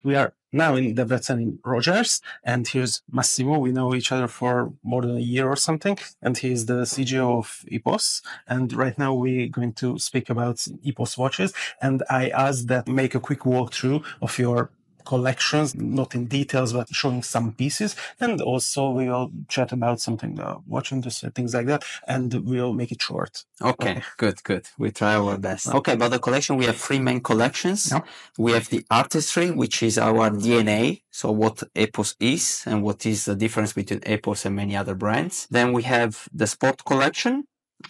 We are now in Debrecen in Rogers, and here's Massimo. We know each other for more than a year or something, and he's the CGO of Epos. And right now we're going to speak about Epos watches. And I asked that make a quick walkthrough of your collections, not in details, but showing some pieces. And also we will chat about something, watch industry, things like that, and we'll make it short. Okay, good. We try our best. Okay, about the collection, we have three main collections. Yeah. We have the artistry, which is our DNA. So what Epos is and what is the difference between Epos and many other brands. Then we have the sport collection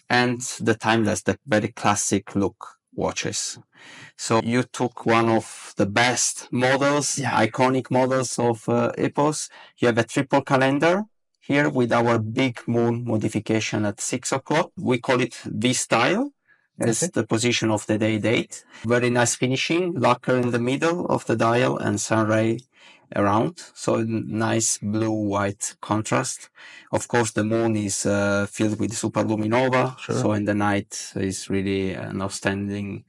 and the timeless, the very classic look watches. So you took one of the best models, iconic models of Epos. You have a triple calendar here with our big moon modification at 6 o'clock. We call it V-style as the position of the day date. Very nice finishing, lacquer in the middle of the dial and sunray around. So nice blue-white contrast. Of course, the moon is filled with superluminova. Sure. So in the night is really an outstanding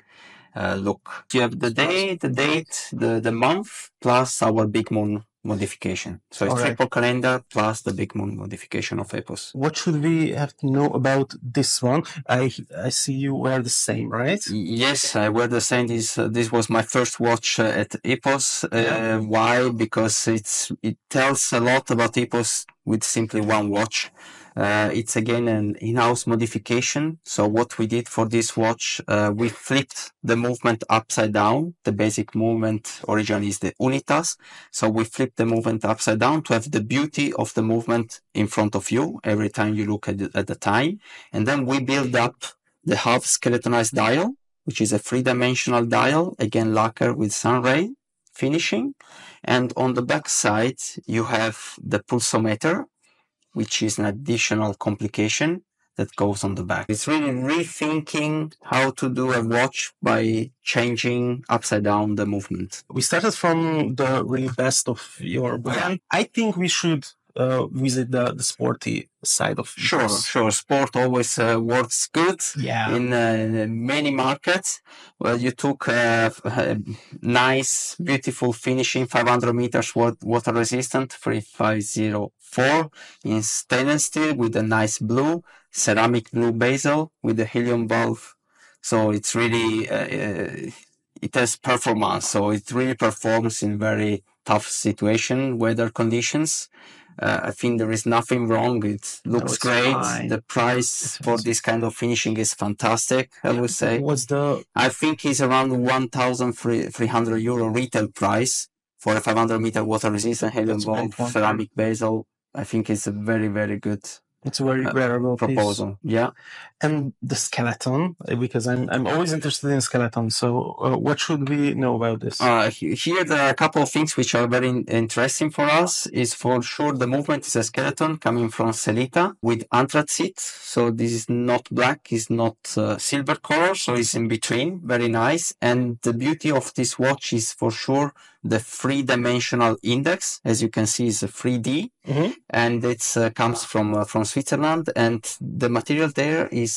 look. You have the day, the date, the month, plus our big moon modification. So it's triple calendar plus the big moon modification of Epos. What should we have to know about this one? I see you wear the same, right? Yes, I wear the same. This was my first watch at Epos. Why? Because it tells a lot about Epos with simply one watch. It's again an in-house modification. So what we did for this watch, we flipped the movement upside down. The basic movement originally is the unitas. So we flipped the movement upside down to have the beauty of the movement in front of you every time you look at the time. And then we build up the half skeletonized dial, which is a three-dimensional dial, again lacquer with sunray finishing. And on the back side, you have the pulsometer, which is an additional complication that goes on the back. It's really rethinking how to do a watch by changing upside down the movement. We started from the really best of your brand. I think we should visit the sporty side of Epos. Sure. Sport always works good in many markets. Well, you took nice, beautiful finishing, 500 meters water resistant, 3504 in stainless steel with a nice blue, ceramic blue bezel with a helium valve. So it's really, it has performance. So it really performs in very tough situation, weather conditions. I think there is nothing wrong. It looks great. Fine. The price for this kind of finishing is fantastic, I would say. I think it's around 1,300 euro retail price for a 500 meter water resistant helium valve ceramic bezel. I think it's a very, very good. It's a very wearable proposal. Piece. Yeah. And the skeleton, because I'm always interested in skeleton. So what should we know about this? Here there are a couple of things which are very interesting for us. Is for sure the movement is a skeleton coming from Selita with anthracite. So this is not black, it's not silver color, so it's in between. Very nice. And the beauty of this watch is for sure the three-dimensional index. As you can see, is a 3D, and it comes from Switzerland. And the material there is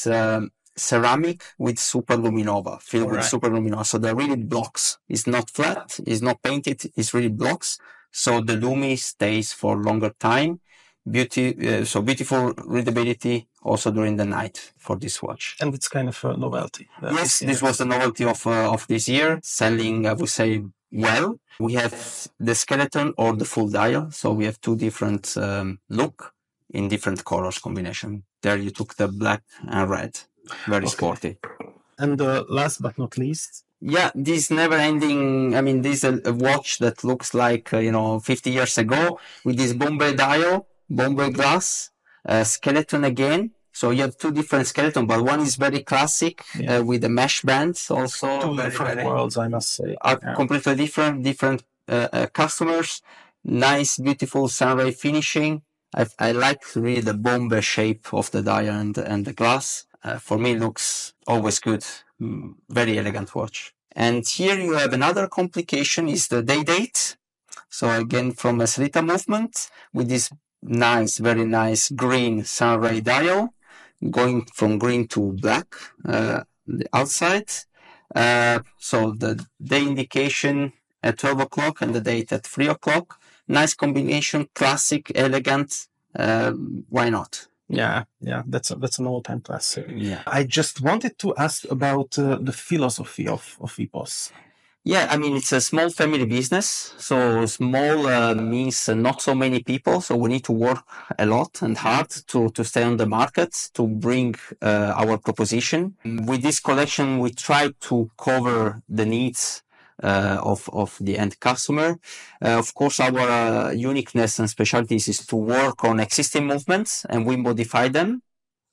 ceramic with superluminova, filled with superluminova. So they're really blocks. It's not flat, it's not painted, it's really blocks. So the lumi stays for longer time. So beautiful readability also during the night for this watch. And it's kind of a novelty. Yes, this was the novelty of this year. Selling, I would say, well. We have the skeleton or the full dial. So we have two different look in different colors combination. There you took the black and red. Very sporty. And last but not least? Yeah, this never ending. I mean, this is a watch that looks like, 50 years ago with this Bombay dial, Bombay glass, skeleton again. So you have two different skeletons, but one is very classic with the mesh bands also. Two different worlds, I must say. Completely different customers. Nice, beautiful sunray finishing. I like really the Bombay shape of the dial and the glass. For me, looks always good. Very elegant watch. And here you have another complication is the day date. So again, from a Selita movement with this nice, very nice green sunray dial going from green to black, the outside. So the day indication at 12 o'clock and the date at 3 o'clock. Nice combination, classic, elegant. Why not? Yeah, that's an all-time classic. Yeah. I just wanted to ask about the philosophy of Epos. Yeah, I mean, it's a small family business. So small means not so many people. So we need to work a lot and hard to stay on the market, to bring our proposition. With this collection, we try to cover the needs of the end customer. Of course, our uniqueness and specialties is to work on existing movements, and we modify them,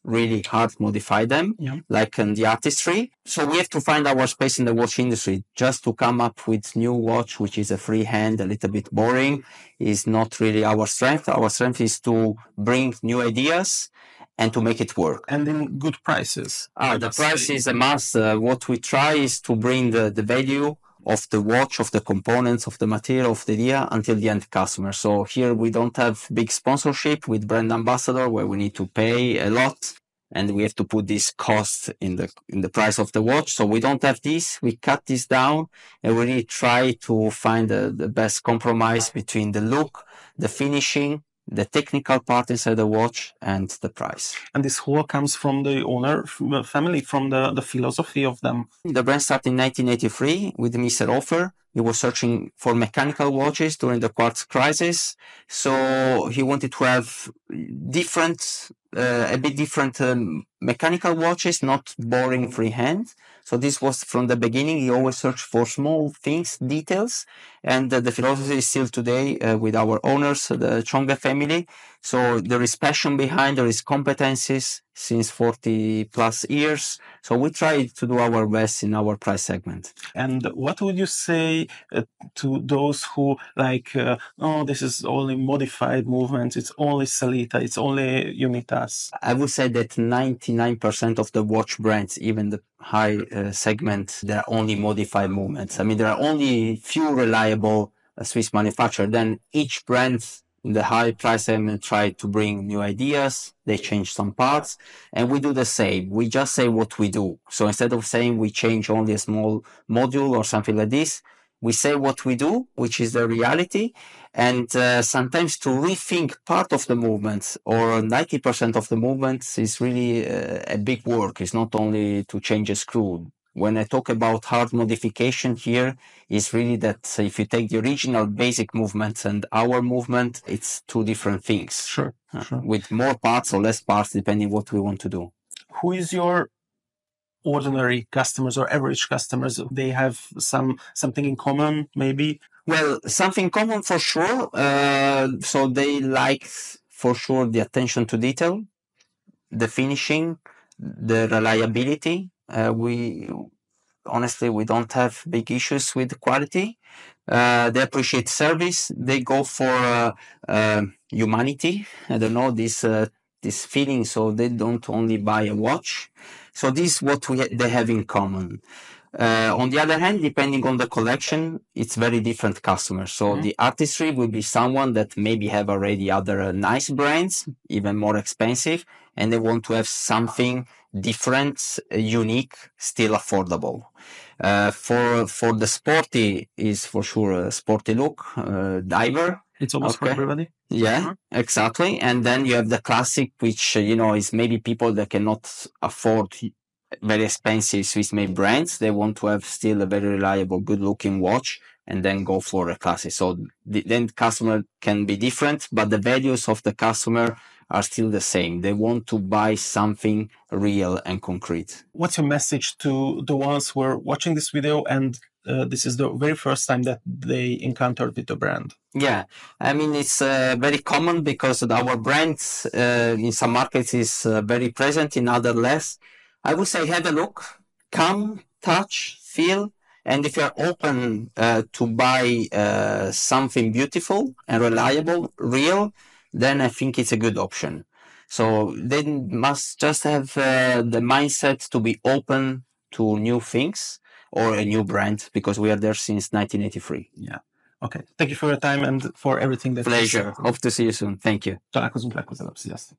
really hard modify them, like in the artistry. So we have to find our space in the watch industry. Just to come up with new watch, which is a freehand, a little bit boring, is not really our strength. Our strength is to bring new ideas and to make it work. And in good prices. The price is a must. What we try is to bring the value of the watch, of the components, of the material, of the idea until the end customer. So here we don't have big sponsorship with brand ambassador where we need to pay a lot and we have to put this cost in the price of the watch. So we don't have this. We cut this down and we really try to find the best compromise between the look, the finishing, the technical part inside the watch, and the price. And this whole comes from the owner family, from the philosophy of them. The brand started in 1983 with Mr. Offer. He was searching for mechanical watches during the quartz crisis. So he wanted to have a bit different mechanical watches, not boring freehand. So this was from the beginning. He always searched for small things, details. And the philosophy is still today with our owners, the Chonga family. So there is passion behind, there is competencies since 40 plus years. So we try to do our best in our price segment. And what would you say to those who like, oh, this is only modified movements, it's only Salita, it's only Unitas? I would say that 99% of the watch brands, even the high segment, they're only modified movements. I mean, there are only few reliable Swiss manufacturers. Then each brand in the high price segment try to bring new ideas. They change some parts, and we do the same. We just say what we do. So instead of saying we change only a small module or something like this, we say what we do, which is the reality. And sometimes to rethink part of the movements or 90% of the movements is really a big work. It's not only to change a screw. When I talk about hard modification here, is really that if you take the original basic movements and our movement, it's two different things. Sure. With more parts or less parts, depending what we want to do. Who is your ordinary customers or average customers? They have something in common, maybe? Well, something common for sure. So they like for sure the attention to detail, the finishing, the reliability. Honestly, we don't have big issues with quality. They appreciate service. They go for humanity. I don't know, this feeling. So they don't only buy a watch. So this is what they have in common. On the other hand, depending on the collection, it's very different customers. So the artistry will be someone that maybe have already other nice brands, even more expensive, and they want to have something different, unique, still affordable. For the sporty is for sure a sporty look, diver. It's almost for everybody. Yeah, exactly. And then you have the classic, which, is maybe people that cannot afford very expensive Swiss-made brands. They want to have still a very reliable, good-looking watch and then go for a classic. So then customer can be different, but the values of the customer are still the same. They want to buy something real and concrete. What's your message to the ones who are watching this video and this is the very first time that they encountered with the brand? Yeah, I mean, it's very common because our brand in some markets is very present, in other less. I would say have a look, come, touch, feel, and if you're open to buy something beautiful and reliable, real, then I think it's a good option. So they must just have the mindset to be open to new things or a new brand, because we are there since 1983. Yeah. Okay. Thank you for your time and for everything that Pleasure. Hope to see you soon. Thank you. Találkozunk legközelebb. Sziasztok.